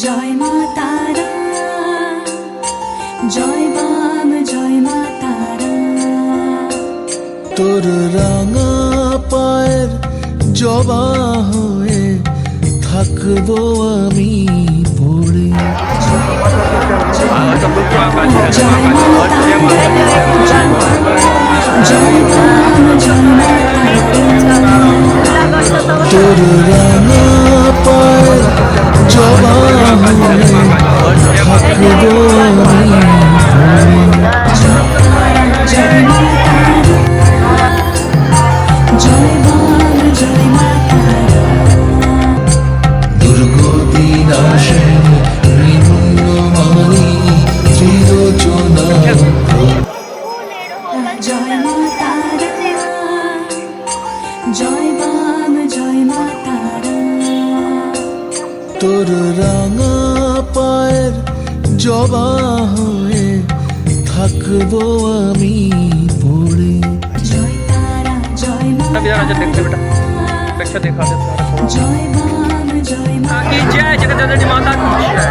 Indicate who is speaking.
Speaker 1: জয় মা তারা, জয় বাম জয় মা তারা।
Speaker 2: তোর রাঙা পায়ের জবা হয়ে থাকবো আমি পড়ে।
Speaker 1: জয় মা তারা, জয় বাম জয় মা তারা।
Speaker 2: তোর রাঙা পায়ের জবা হয়ে থাকবো আমি পড়ে।
Speaker 1: জয় মা তারা, জয় বাম জয় মা তারা।
Speaker 2: দুর্গতিনাশিনী মৃন্ময়ী ত্রিলোচনা
Speaker 1: জয় মা তারা, জয় বাম জয় মা তারা।
Speaker 2: তোর রাঙা পায়ের জবা হয়ে থাকবো আমি পড়ে।
Speaker 1: জয় তারা, জয় মা
Speaker 3: बेटा देखते बेटा पिक्चर दिखा दे सारा थोड़ा
Speaker 1: জয় বাম জয় মা।
Speaker 3: की जय जगत जननी माता की जय।